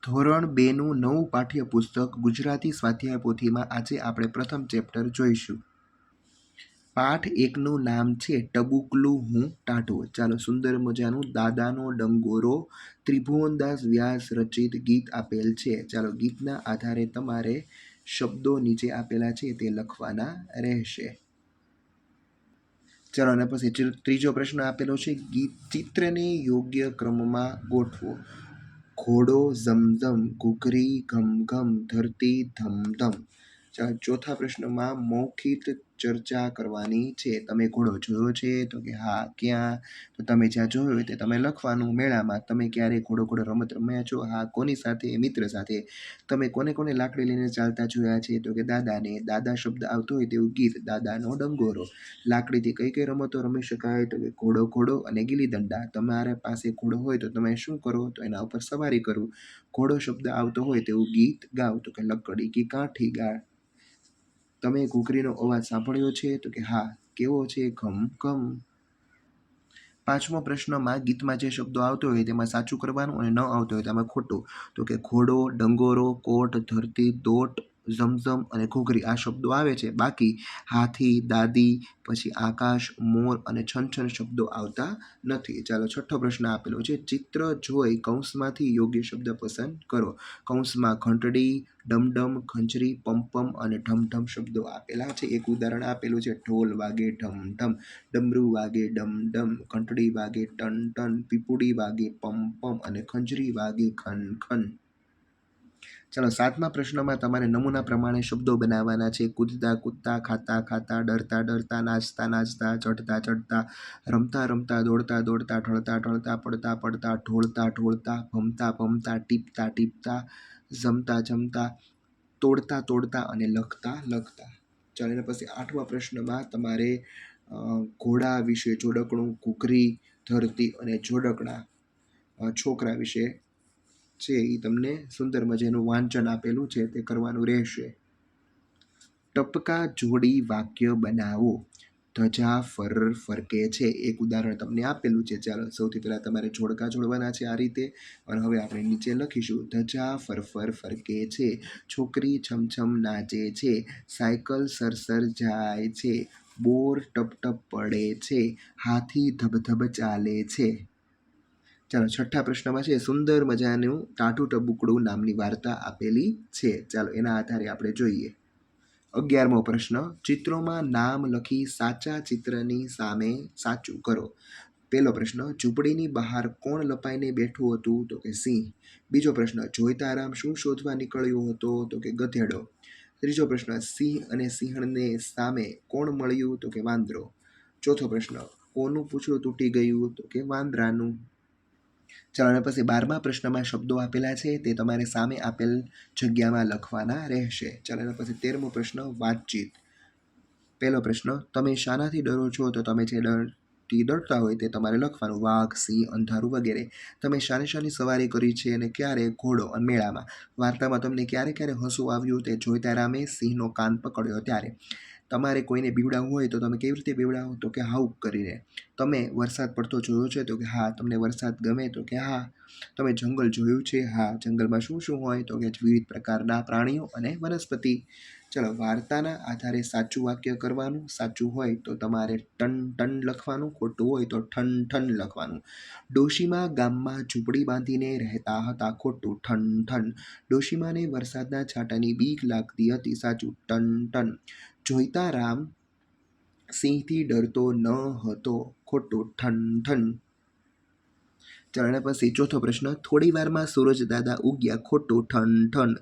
ધોરણ 2નું નવું પાઠ્યપુસ્તક ગુજરાતી સ્વાધ્યાય પોથીમાં આજે આપણે પ્રથમ ચેપ્ટર જોઈશું. પાઠ 1નું નામ છે ટબુકલું હું ટાઢું. ચાલો, સુંદર મજાનું દાદાનો ડંગોરો ત્રિભુવનદાસ વ્યાસ રચિત ગીત આપેલ છે. ચાલો, ગીતના આધારે તમારે શબ્દો નીચે આપેલા છે તે લખવાના રહેશે. ચાલો, અને પછી ત્રીજો પ્રશ્ન આપેલો છે, ચિત્રને યોગ્ય ક્રમમાં ગોઠવો. ઘોડો ઝમઝમ, ઘૂઘરી ઘમઘમ, ધરતી ધમધમ. ચાલો, ચોથા પ્રશ્નમાં મૌખિક ચર્ચા કરવાની છે. તમે ઘોડો જોયો છે? તો કે હા. ક્યાં? તો તમે જ્યાં જોયો હોય તે તમે લખવાનું. મેળામાં. તમે ક્યારે ઘોડો રમત રમ્યા છો? હા. કોની સાથે? મિત્ર સાથે. તમે કોને કોને લાકડી લઈને ચાલતા જોયા છે? તો કે દાદાને. દાદા શબ્દ આવતો હોય તેવું ગીત, દાદાનો ડંગોરો. લાકડીથી કઈ કઈ રમતો રમી શકાય? તો કે ઘોડો અને ગીલી દંડા. તમારા પાસે ઘોડો હોય તો તમે શું કરો? તો એના ઉપર સવારી કરવું. ઘોડો શબ્દ આવતો હોય તેવું ગીત ગાવ. તો કે લકડી કી કાઠી ગાળ. તમે ઘૂઘરીનો અવાજ સાંભળ્યો છે? તો કે હા. કેવો છે? ઘમ ઘમ. પાંચમો પ્રશ્નમાં ગીતમાં જે શબ્દો આવતો હોય તેમાં સાચું કરવાનું અને ન આવતો હોય તેમાં ખોટું. તો કે ઘોડો, ડંગોરો, કોટ, ધરતી, દોટ, ઝમઝમ અને ઘૂઘરી આ શબ્દો આવે છે. બાકી હાથી, દાદી, પછી આકાશ, મોર અને છનછન શબ્દો આવતા નથી. ચાલો, છઠ્ઠો પ્રશ્ન આપેલો છે, ચિત્ર જોઈ કૌંસમાંથી યોગ્ય શબ્દ પસંદ કરો. કૌંસમાં ઘંટડી, ડમડમ, ખંજરી, પમપમ અને ઢમઢમ શબ્દો આપેલા છે. એક ઉદાહરણ આપેલું છે, ઢોલ વાગે ઢમઢમ, ડમરું વાગે ડમડમ, ઘંટડી વાગે ટન ટન, પીપુડી વાગે પમપમ અને ખંજરી વાગે ખન ખન. ચાલો, સાતમા પ્રશ્નમાં તમારે નમૂના પ્રમાણે શબ્દો બનાવવાના છે. કૂદતા કૂદતા, ખાતા ખાતા, ડરતા ડરતા, નાચતા નાચતા, ચડતા ચડતા, રમતા રમતા, દોડતા દોડતા, ઢળતા ઢળતા, પડતા પડતા, ઢોળતા ઢોળતા, ભમતા ભમતા, ટીપતા ટીપતા, જમતા જમતા, તોડતા તોડતા અને લખતા લખતા. ચાલો, એના પછી આઠમા પ્રશ્નમાં તમારે ઘોડા વિશે જોડકણું, ઘૂઘરી, ધરતી અને જોડકણા છોકરા વિશે છે એ તમને સુંદર મજાનું વાંચન આપેલું છે તે કરવાનું રહેશે. ટપકા જોડી વાક્ય બનાવો. ધજા ફર ફરકે છે. એક ઉદાહરણ તમને આપેલું છે. ચાલો, સૌથી પહેલા તમારે જોડકા જોડવાના છે આ રીતે, અને હવે આપણે નીચે લખીશું. ધજા ફરફર ફરકે છે, છોકરી છમછમ નાચે છે, સાયકલ સરસર જાય છે, બોર ટપ ટપ પડે છે, હાથી ધબધબ ચાલે છે. ચાલો, છઠ્ઠા પ્રશ્નમાં છે, સુંદર મજાનું ટાઢું ટબુકડું નામની વાર્તા આપેલી છે. ચાલો, એના આધારે આપણે જોઈએ. 11મો પ્રશ્ન, ચિત્રોમાં નામ લખી સાચા ચિત્રની સામે સાચું કરો. પહેલો પ્રશ્ન, ઝૂંપડીની બહાર કોણ લપાઈને બેઠું હતું? તો કે સિંહ. બીજો પ્રશ્ન, જોઈતારામ શું શોધવા નીકળ્યો હતો? તો કે ગધેડો. ત્રીજો પ્રશ્ન, સિંહ અને સિંહણને સામે કોણ મળ્યું? તો કે વાંદરો. ચોથો પ્રશ્ન, કોનું પૂંછડું તૂટી ગયું? તો કે વાંદરાનું. ચાલો, અને પછી 12મા પ્રશ્નમાં શબ્દો આપેલા છે તે તમારે સામે આપેલ જગ્યામાં લખવાના રહેશે. ચાલો, એના પછી 13મો પ્રશ્ન, વાતચીત. પહેલો પ્રશ્ન, તમે શાનાથી ડરો છો? તો તમે જે ડરતા હોય તે તમારે લખવાનું. વાઘ, સિંહ, અંધારું વગેરે. તમે શાની સવારી કરી છે અને ક્યારે? ઘોડો. અને મેળામાં. વાર્તામાં તમને ક્યારે ક્યારે હસવું આવ્યું? તે જોઈતારામે સિંહનો કાન પકડ્યો ત્યારે. તમારે કોઈને બીવડાવવું હોય તો તમે કેવી રીતે બીવડાવો? તો કે હાઉક કરીને. તમે વરસાદ પડતો જોયો છે? તો કે હા. તમને વરસાદ ગમે? તો કે હા. તમે જંગલ જોયું છે? હા. જંગલમાં શું શું હોય? તો કે વિવિધ પ્રકારના પ્રાણીઓ અને વનસ્પતિ. ચલો, વાર્તાના આધારે સાચું વાક્ય કરવાનું. સાચું હોય તો તમારે ટન ટન લખવાનું, ખોટું હોય તો ઠન ઠન લખવાનું. ડોશીમા ગામમાં ઝૂંપડી બાંધીને રહેતા હતા. ખોટું. ઠન ઠન. ડોશીમાને વરસાદના છાંટાની બીક લાગતી હતી. સાચું. Ton ton. જોઈતારામ સિંહથી ડરતો ન હતો. ખોટું. ઠન ઠન. ચાલો, એના પછી ચોથો પ્રશ્ન, થોડી વારમાં સૂરજ દાદા ઉગ્યા. ખોટું. ઠન ઠન.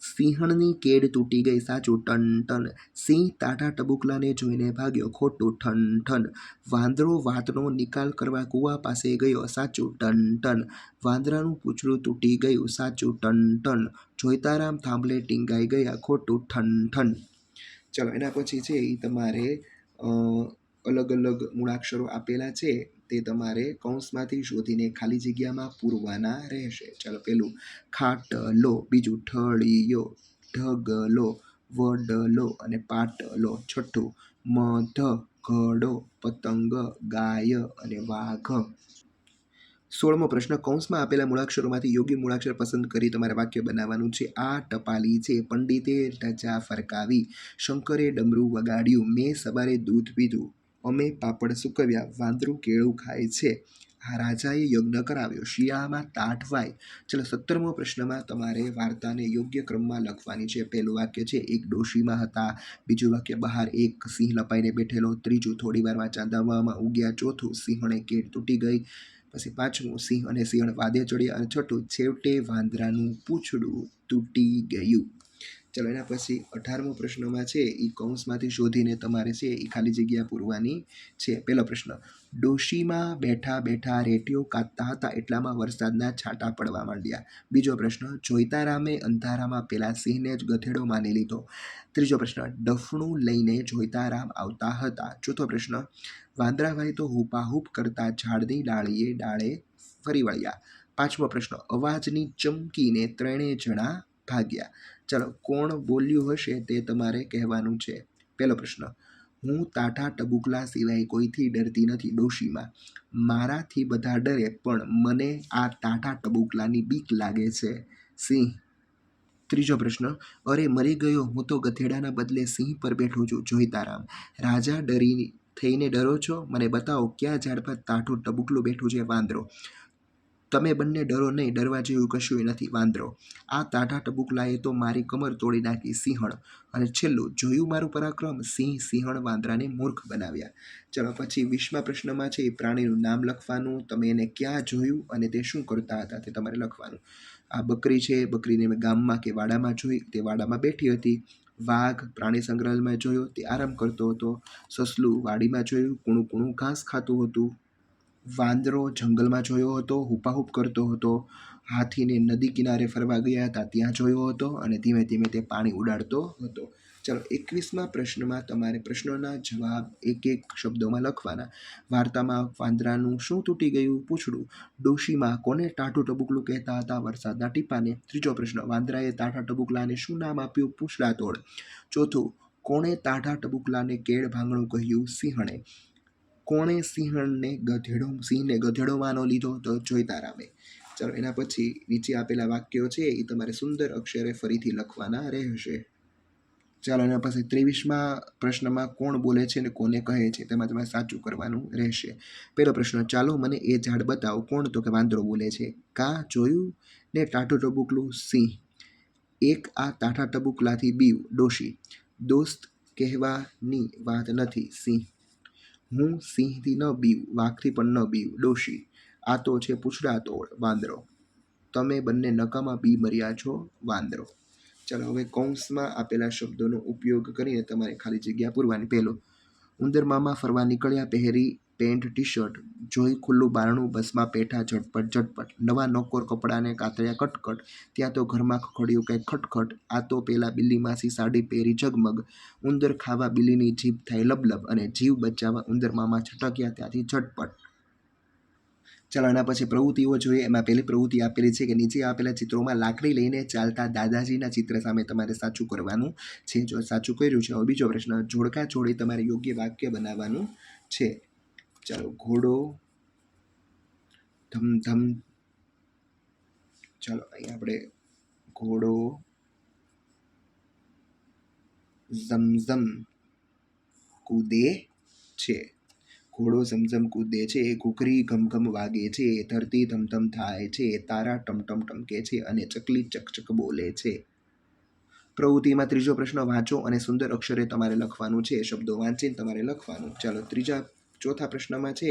સિંહણની કેડ તૂટી ગઈ. સાચું. Ton ton. સિંહ ટાઢા ટબુકલાને જોઈને ભાગ્યો. ખોટું. ઠન ઠન. વાંદરો વાતનો નિકાલ કરવા કૂવા પાસે ગયો. સાચું. Ton ton. વાંદરાનું પૂંછડું તૂટી ગયું. સાચું. Ton ton. જોઈતારામ થાંભલે ટીંગાઈ ગયા. ખોટું. ઠન ઠન. ચાલો, એના પછી છે એ તમારે અલગ અલગ મૂળાક્ષરો આપેલા છે તે તમારે કૌંસમાંથી શોધીને ખાલી જગ્યામાં પૂરવાના રહેશે. ચાલો, પેલું ખાટલો, બીજું ઠળિયો, ઢગલો, વડલો અને પાટલો. છઠ્ઠું મધ, ઘડો, પતંગ, ગાય અને વાઘ. 16મો પ્રશ્ન, કૌંસમાં આપેલા મૂળાક્ષરોમાંથી યોગ્ય મૂળાક્ષર પસંદ કરી તમારે વાક્ય બનાવવાનું છે. આ ટપાલી છે, પંડિતે ધજા ફરકાવી, શંકરે ડમરું વગાડ્યું, મેં સવારે દૂધ પીધું, અમે પાપડ સૂકવ્યા, વાંદરું કેળું ખાય છે, આ રાજાએ યજ્ઞ કરાવ્યો, શિયાળામાં તાટ વાય. ચલો 17મો પ્રશ્નમાં તમારે વાર્તાને યોગ્ય ક્રમમાં લખવાની છે. પહેલું વાક્ય છે, એક ડોશીમાં હતા. બીજું વાક્ય, બહાર એક સિંહ લપાઈને બેઠેલો. ત્રીજું, થોડી વારમાં ચાંદવામાં ઉગ્યા. ચોથું, સિંહણે કેળ તૂટી ગઈ. પછી પાંચમું, સિંહ અને સિંહણ વાદે ચડ્યા. અને છઠ્ઠું, છેવટે વાંદરાનું પૂંછડું તૂટી ગયું. ચલો એના પછી 18મો પ્રશ્નમાં છે એ કૌંસમાંથી શોધીને તમારે છે એ ખાલી જગ્યા પૂરવાની છે. પહેલો પ્રશ્ન, ડોશીમાં બેઠા બેઠા રેટીઓ કાઢતા હતા એટલામાં વરસાદના છાંટા પડવા માંડ્યા. બીજો પ્રશ્ન, જોઈતારામે અંધારામાં પેલા સિંહને જ ગધેડો માની લીધો. ત્રીજો પ્રશ્ન, ડફણું લઈને જોઈતારામ આવતા હતા. ચોથો પ્રશ્ન, વાંદરાભાઈ તો હુપાહુપ કરતા ઝાડની ડાળે ફરી વળ્યા. પાંચમો પ્રશ્ન, અવાજની ચમકીને ત્રણેય જણા ભાગ્યા. ચલો, કોણ બોલ્યું હશે તે તમારે કહેવાનું છે. પહેલો પ્રશ્ન, હું તાઠા ટબુકલા સિવાય કોઈથી ડરતી નથી. ડોશીમાં, મારાથી બધા ડરે પણ મને આ તાઠા ટબુકલાની બીક લાગે છે. સિંહ. ત્રીજો પ્રશ્ન, અરે મરી ગયો, હું તો ગધેડાના બદલે સિંહ પર બેઠો છું. જોઈતારામ, રાજા ડરી થઈને ડરો છો? મને બતાવો ક્યાં ઝાડ પર તાઠું ટબુકલું બેઠું છે. વાંદરો, તમે બંને ડરો નહીં, ડરવા જેવું કશું નથી. વાંદરો, આ તાઠા ટબુકલાએ તો મારી કમર તોડી નાખી. સિંહણ, અને છેલ્લું, જોયું મારું પરાક્રમ. સિંહ સિંહણ વાંદરાને મૂર્ખ બનાવ્યા. ચલો પછી 20મા પ્રશ્નમાં છે એ પ્રાણીનું નામ લખવાનું. તમે એને ક્યાં જોયું અને તે શું કરતા હતા તે તમારે લખવાનું. આ બકરી છે, બકરીને મેં ગામમાં કે વાડામાં જોઈ, તે વાડામાં બેઠી હતી. વાઘ પ્રાણી સંગ્રહાલયમાં જોયો, તે આરામ કરતો હતો. સસલું વાડીમાં જોયું, કૂણું કૂણું ઘાસ ખાતું હતું. વાંદરો જંગલમાં જોયો હતો, હુપાહુપ કરતો હતો. હાથીને નદી કિનારે ફરવા ગયા હતા, ત્યાં જોયો હતો અને ધીમે ધીમે તે પાણી ઉડાડતો હતો. ચલો 21મા પ્રશ્નમાં તમારે પ્રશ્નોના જવાબ એક એક શબ્દોમાં લખવાના. વાર્તામાં વાંદરાનું શું તૂટી ગયું? પૂંછડું. ડોશીમાં કોને ટાઢું ટબુકલું કહેતા હતા? વરસાદના ટીપાને. ત્રીજો પ્રશ્ન, વાંદરાએ તાઠા ટબુકલાને શું નામ આપ્યું? પૂંછડા તોડ. ચોથું, કોણે તાઠા ટબુકલાને કેળ ભાંગણું કહ્યું? સિંહણે. કોણે સિંહને ગધેડો માનો લીધો? તો જોઈતારામે. ચાલો એના પછી નીચે આપેલા વાક્યો છે એ તમારે સુંદર અક્ષરે ફરીથી લખવાના રહેશે. ચાલો એના પછી 23મા પ્રશ્નમાં કોણ બોલે છે અને કોને કહે છે તેમાં તમારે સાચું કરવાનું રહેશે. પહેલો પ્રશ્ન, ચાલો મને એ ઝાડ બતાવો. કોણ? તો કે વાંદરો બોલે છે. કા જોયું ને ટાઢું ટબુકલું? સિંહ. એક આ તાઠા ટબુકલાથી બીવ. ડોશી. દોસ્ત કહેવાની વાત નથી. સિંહ. હું સિંહથી ન બીવ, વાઘથી પણ ન બીવ. ડોશી. આ તો છે પૂંછડા તોડ. વાંદરો. તમે બંને નકામા બી મર્યા છો. વાંદરો. ચાલો હવે કૌંસમાં આપેલા શબ્દોનો ઉપયોગ કરીને તમારે ખાલી જગ્યા પૂરવાની. પહેલું, ઉંદર મામા ફરવા નીકળ્યા, પહેરી પેન્ટ ટી શર્ટ, જોઈ ખુલ્લું બારણું, બસમાં પેઠા ઝટપટ ઝટપટ, નવા નોકર કપડાને કાતર્યા કટકટ, ત્યાં તો ઘરમાં ખખડ્યું કંઈક ખટખટ, આ તો પેલા બિલ્લી માસી સાડી પહેરી ઝગમગ, ઉંદર ખાવા બિલ્લીની જીભ થાય લબલબ, અને જીવ બચાવવા ઉંદર મામા છટક્યા ત્યાંથી ઝટપટ. ચાલો એના પછી પ્રવૃત્તિઓ જોઈએ. એમાં પહેલી પ્રવૃત્તિ આપેલી છે કે નીચે આપેલા ચિત્રોમાં લાકડી લઈને ચાલતા દાદાજીના ચિત્ર સામે તમારે સાચું કરવાનું છે. જો સાચું કર્યું છે, હવે બીજો પ્રશ્ન, જોડકા જોડી તમારે યોગ્ય વાક્ય બનાવવાનું છે. ચાલો, ઘોડો ધમધમ. ચાલો અહીંયા આપણે ઘોડો ઝમઝમ કૂદે છે. ઘોડો ઝમઝમ કૂદે છે, ઘૂઘરી ઘમઘમ વાગે છે, ધરતી ધમધમ થાય છે, તારા ટમટમ ટમકે છે અને ચકલી ચકચક બોલે છે. પ્રવૃત્તિમાં ત્રીજો પ્રશ્ન વાંચો અને સુંદર અક્ષરે તમારે લખવાનું છે. શબ્દો વાંચીને તમારે લખવાનું. ચાલો ચોથા પ્રશ્નમાં છે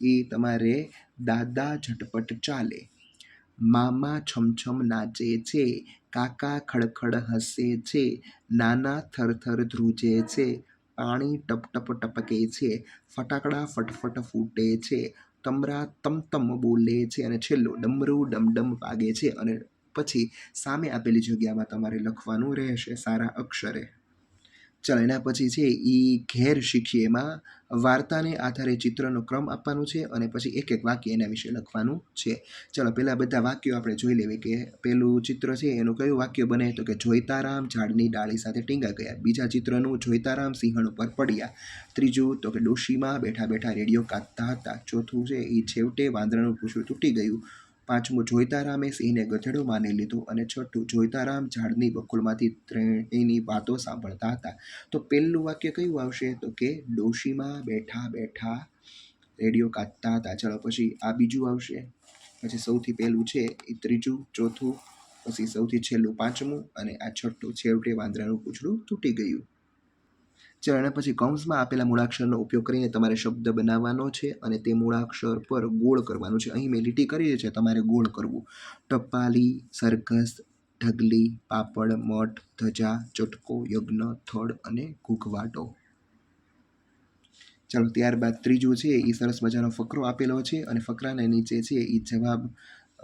એ તમારે દાદા ઝટપટ ચાલે, મામા છમછમ નાચે છે, કાકા ખડખડ હસે છે, નાના થરથર ધ્રુજે છે, પાણી ટપટપ ટપકે છે, ફટાકડા ફટફટ ફૂટે છે, તમરા તમતમ બોલે છે અને છેલ્લું ડમરું ડમડમ વાગે છે. અને પછી સામે આપેલી જગ્યામાં તમારે લખવાનું રહેશે સારા અક્ષરે. ચાલો એના પછી છે એ ઘેર શીખીએ એમાં વાર્તાને આધારે ચિત્રનો ક્રમ આપવાનો છે અને પછી એક એક વાક્ય એના વિશે લખવાનું છે. ચાલો પહેલાં બધા વાક્યો આપણે જોઈ લેવી કે પેલું ચિત્ર છે એનું કયું વાક્ય બને તો કે જોઈતારામ ઝાડની ડાળી સાથે ટીંગા ગયા. બીજા ચિત્રનું જોઈતારામ સિંહણ ઉપર પડ્યા. ત્રીજું તો કે ડોશીમાં બેઠા બેઠા રેડિયો કાઢતા હતા. ચોથું છે એ છેવટે વાંદરાનું પૂંછડું તૂટી ગયું. પાંચમું જોઈતારામે સિંહને ગધેડો માની લીધું અને છઠ્ઠું જોઈતારામ ઝાડની બકુલમાંથી ત્રણેયની વાતો સાંભળતા હતા. તો પહેલું વાક્ય કયું આવશે તો કે ડોશીમાં બેઠા બેઠા રેડિયો કાઢતા હતા. ચાલો પછી આ બીજું આવશે. પછી સૌથી પહેલું છે એ ત્રીજું, ચોથું, પછી સૌથી છેલ્લું પાંચમું અને આ છઠ્ઠું છેવટે વાંદરાનું પૂંછડું તૂટી ગયું. ચાલો એના પછી કૌંસમાં આપેલા મૂળાક્ષરનો ઉપયોગ કરીને તમારે શબ્દ બનાવવાનો છે અને તે મૂળાક્ષર પર ગોળ કરવાનું છે. અહીં મેં લીટી કરી છે, તમારે ગોળ કરવું. ટપાલી, સરઘસ, ઢગલી, પાપડ, મઠ, ધજા, ચટકો, યજ્ઞ, થડ અને ઘૂઘવાટો. ચાલો ત્યારબાદ ત્રીજું છે એ સરસ મજાનો ફકરો આપેલો છે અને ફકરાના નીચે છે એ જવાબ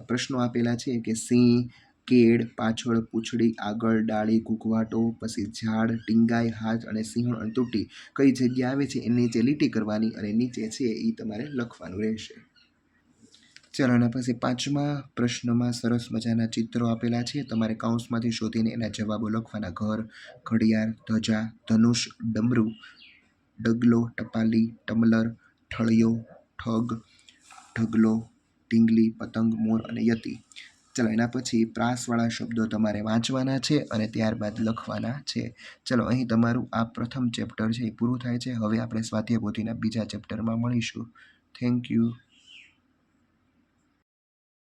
પ્રશ્નો આપેલા છે કે સિંહ, કેળ, પાછળ, પૂંછડી, આગળ, ડાળી, ઘૂઘવાટો, પછી ઝાડ, ટીંગાઈ, હાથ અને સિંહણ તૂટી કઈ જગ્યા આવે છે એની નીચે લીટી કરવાની અને નીચે છે એ તમારે લખવાનું રહેશે. ચાલો એના પછી પાંચમા પ્રશ્નમાં સરસ મજાના ચિત્રો આપેલા છે. તમારે કૌંસમાંથી શોધીને એના જવાબો લખવાના. ઘર, ઘડિયાળ, ધજા, ધનુષ, ડમરું, ડગલો, ટપાલી, ટમલર, ઠળિયો, ઠગ, ઢગલો, ઢીંગલી, પતંગ, મોર અને યતિ. ચાલો એના પછી પ્રાસવાળા શબ્દો તમારે વાંચવાના છે અને ત્યારબાદ લખવાના છે. ચાલો અહીં તમારું આ પ્રથમ ચેપ્ટર છે એ પૂરું થાય છે. હવે આપણે સ્વાધ્યાય પોથીના બીજા ચેપ્ટરમાં મળીશું. Thank you.